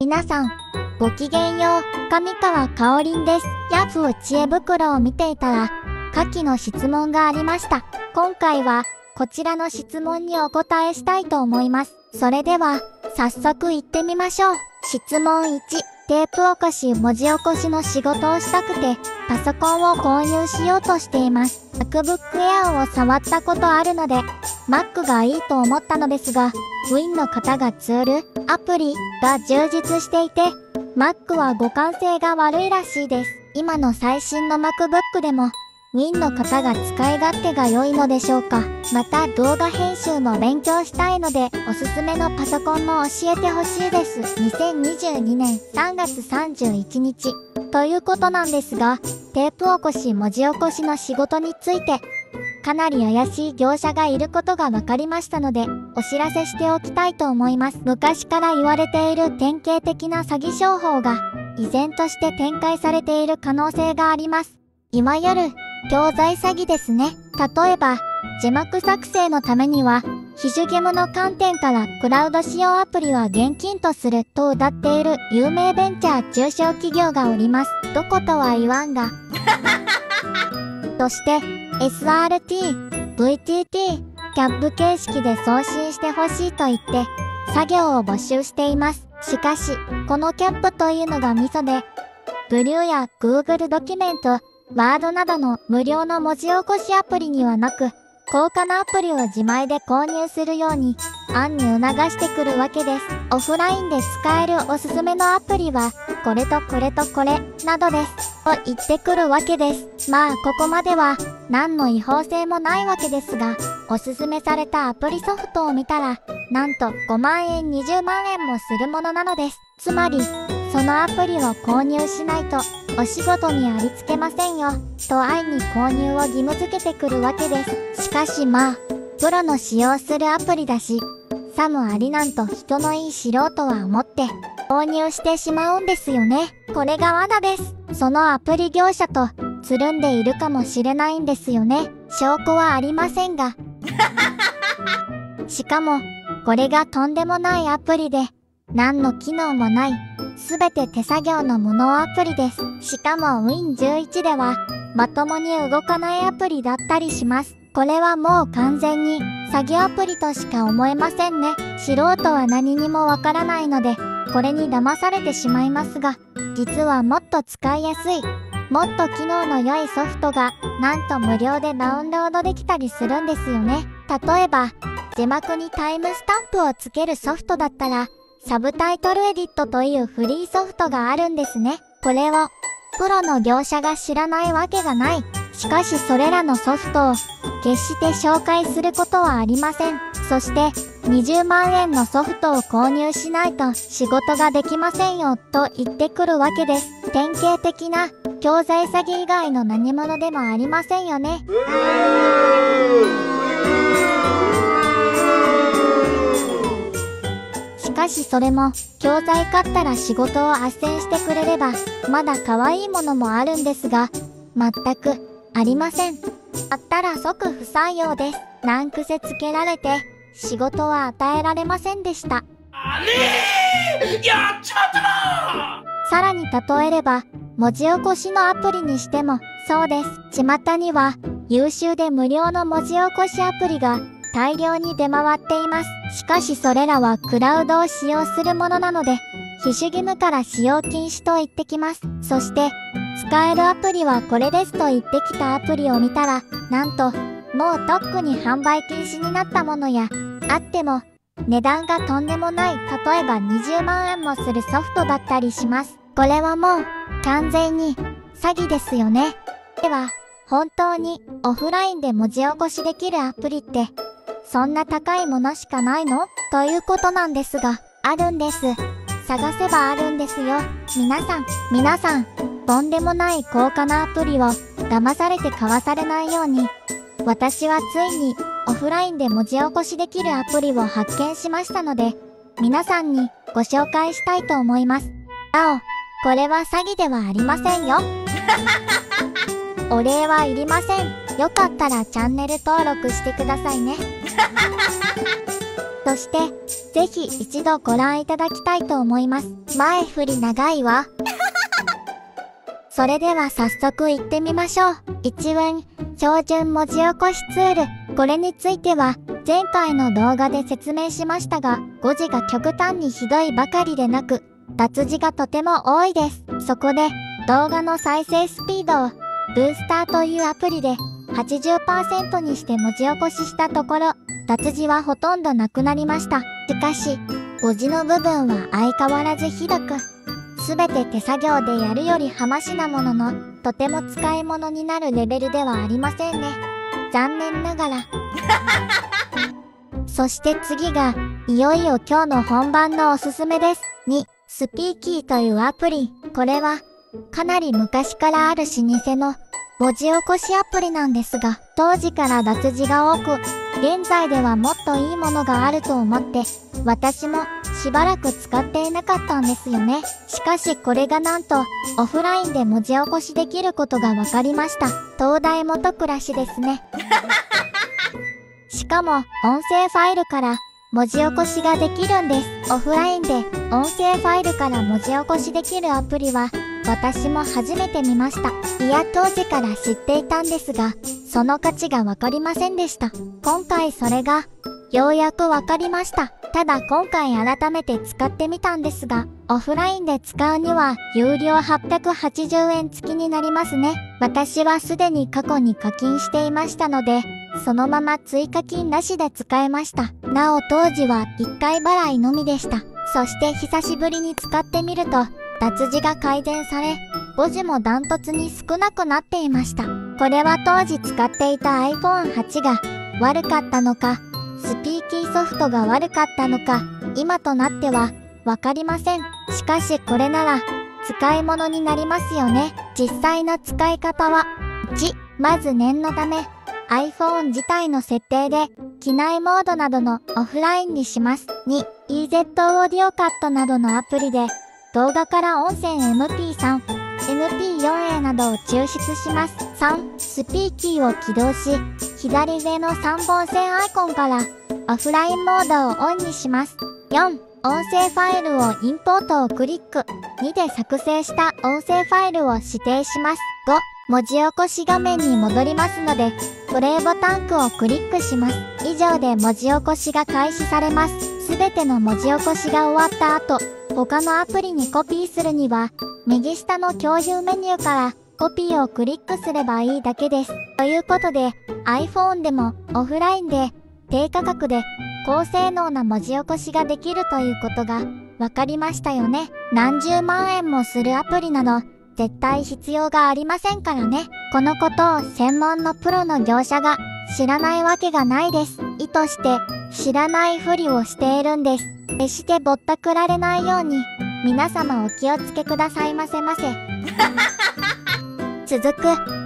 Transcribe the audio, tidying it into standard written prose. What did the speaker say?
皆さん、ごきげんよう、上川かおりんです。ヤフー知恵袋を見ていたら、下記の質問がありました。今回は、こちらの質問にお答えしたいと思います。それでは、早速行ってみましょう。質問1、テープ起こし文字起こしの仕事をしたくて、パソコンを購入しようとしています。MacBook Air を触ったことあるので、Mac がいいと思ったのですが、Win の方がツール、アプリが充実していて、Mac は互換性が悪いらしいです。今の最新の MacBook でも、Win の方が使い勝手が良いのでしょうか。また動画編集も勉強したいので、おすすめのパソコンも教えてほしいです。2022年3月31日。ということなんですが、テープ起こし文字起こしの仕事について、かなり怪しい業者がいることが分かりましたので、お知らせしておきたいと思います。昔から言われている典型的な詐欺商法が、依然として展開されている可能性があります。いわゆる、教材詐欺ですね。例えば、字幕作成のためには、非主義務の観点からクラウド使用アプリは現金とすると謳っている有名ベンチャー中小企業がおります。どことは言わんが。そして、SRT、VTT、CAB 形式で送信してほしいと言って、作業を募集しています。しかし、このCABというのがミソで、ブリューや Google ドキュメント、ワードなどの無料の文字起こしアプリにはなく、高価なアプリを自前で購入するように、暗に促してくるわけです。オフラインで使えるおすすめのアプリは、これとこれとこれ、などです。と言ってくるわけです。まあ、ここまでは、何の違法性もないわけですが、おすすめされたアプリソフトを見たら、なんと5万円、20万円もするものなのです。つまり、そのアプリを購入しないと、お仕事にありつけませんよ、と安易に購入を義務付けてくるわけです。しかしまあ、プロの使用するアプリだし、さもありなんと人のいい素人は思って、購入してしまうんですよね。これが罠です。そのアプリ業者と、つるんでいるかもしれないんですよね。証拠はありませんが。しかも、これがとんでもないアプリで、何の機能もない、すべて手作業の無能アプリです。しかも Win11 では、まともに動かないアプリだったりします。これはもう完全に詐欺アプリとしか思えませんね。素人は何にもわからないので、これに騙されてしまいますが、実はもっと使いやすい、もっと機能の良いソフトが、なんと無料でダウンロードできたりするんですよね。例えば、字幕にタイムスタンプをつけるソフトだったら、サブタイトルエディットというフリーソフトがあるんですね。これを、プロの業者が知らないわけがない。しかしそれらのソフトを、決して紹介することはありません。そして、20万円のソフトを購入しないと仕事ができませんよ、と言ってくるわけです。典型的な、教材詐欺以外の何者でもありませんよね。しかしそれも、教材買ったら仕事を斡旋してくれれば、まだ可愛いものもあるんですが、全く、ありません。買ったら即不採用です。難癖つけられて、仕事は与えられませんでした。やっちまったな！さらに例えれば、文字起こしのアプリにしても、そうです。巷には、優秀で無料の文字起こしアプリが、大量に出回っています。しかしそれらはクラウドを使用するものなので、非主義務から使用禁止と言ってきます。そして、使えるアプリはこれですと言ってきたアプリを見たら、なんと、もうとっくに販売禁止になったものや、あっても、値段がとんでもない、例えば20万円もするソフトだったりします。これはもう、完全に、詐欺ですよね。では、本当に、オフラインで文字起こしできるアプリって、そんな高いものしかないの？ということなんですが、あるんです。探せばあるんですよ。皆さん、とんでもない高価なアプリを騙されて買わされないように、私はついにオフラインで文字起こしできるアプリを発見しましたので、皆さんにご紹介したいと思います。なお、これは詐欺ではありませんよ。お礼はいりません。よかったらチャンネル登録してくださいね。そして、ぜひ一度ご覧いただきたいと思います。前振り長いわ。それでは早速行ってみましょう。一文、標準文字起こしツール。これについては、前回の動画で説明しましたが、誤字が極端にひどいばかりでなく、脱字がとても多いです。そこで、動画の再生スピードを、ブースターというアプリで 80% にして文字起こししたところ、脱字はほとんどなくなりました。しかし、誤字の部分は相変わらずひどく、すべて手作業でやるよりはましなものの、とても使い物になるレベルではありませんね。残念ながら。そして次が、いよいよ今日の本番のおすすめです。2、スピーキーというアプリ。これは、かなり昔からある老舗の文字起こしアプリなんですが、当時から脱字が多く、現在ではもっといいものがあると思って、私もしばらく使っていなかったんですよね。しかしこれがなんと、オフラインで文字起こしできることが分かりました。東大元暮らしですね。しかも、音声ファイルから文字起こしができるんです。オフラインで音声ファイルから文字起こしできるアプリは、私も初めて見ました。いや、当時から知っていたんですが、その価値がわかりませんでした。今回それが、ようやくわかりました。ただ今回改めて使ってみたんですが、オフラインで使うには、有料880円付きになりますね。私はすでに過去に課金していましたので、そのまま追加金なしで使えました。なお当時は1回払いのみでした。そして久しぶりに使ってみると、脱字が改善され、誤字もダントツに少なくなっていました。これは当時使っていた iPhone8 が悪かったのか、スピーキーソフトが悪かったのか、今となってはわかりません。しかしこれなら使い物になりますよね。実際の使い方は、1、まず念のため iPhone 自体の設定で機内モードなどのオフラインにします。2、EZ オーディオカットなどのアプリで動画から音声 MP3、MP4A などを抽出します。3、スピーキーを起動し、左上の3本線アイコンからオフラインモードをオンにします。4、音声ファイルをインポートをクリック。2で作成した音声ファイルを指定します。5、文字起こし画面に戻りますので、プレイボタンをクリックします。以上で文字起こしが開始されます。すべての文字起こしが終わった後、他のアプリにコピーするには、右下の共有メニューからコピーをクリックすればいいだけです。ということで、iPhone でもオフラインで低価格で高性能な文字起こしができるということが分かりましたよね。何十万円もするアプリなど絶対必要がありませんからね。このことを専門のプロの業者が知らないわけがないです。意図して知らないふりをしているんです。決してぼったくられないように皆様お気をつけくださいませ。続く。